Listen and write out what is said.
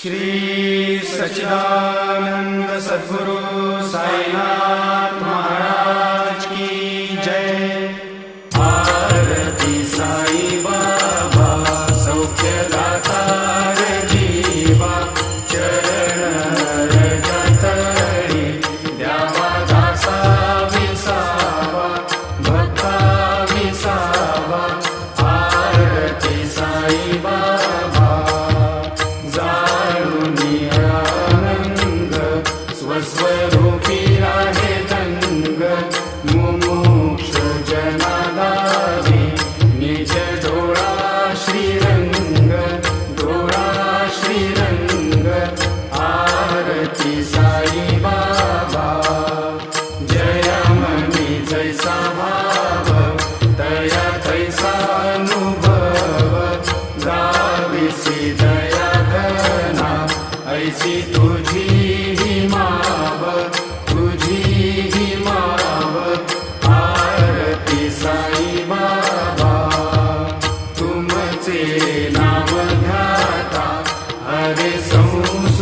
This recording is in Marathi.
श्री सच्चिदानंद सद्गुरु साईनाथ महाराज की जय। आरती साई बाबा सौख्यदाता जीवा, चरण रजतळी द्यावा दासा विसावा, भक्ता विसावा। आरती साई बाबा स्वस्वरूपी आहे दंग, मुमुक्ष जनादारी निज डोळा श्रीरंग, डोळा श्रीरंग। आरती साई बाबा जय मनी जैसा भाव, दया तैसा अनुभव। गाविसी दया घना ऐसी तुझी माव, तुझी ही माव। आरती साई बाबा तुमचे नाव घ्याता, हरे संसार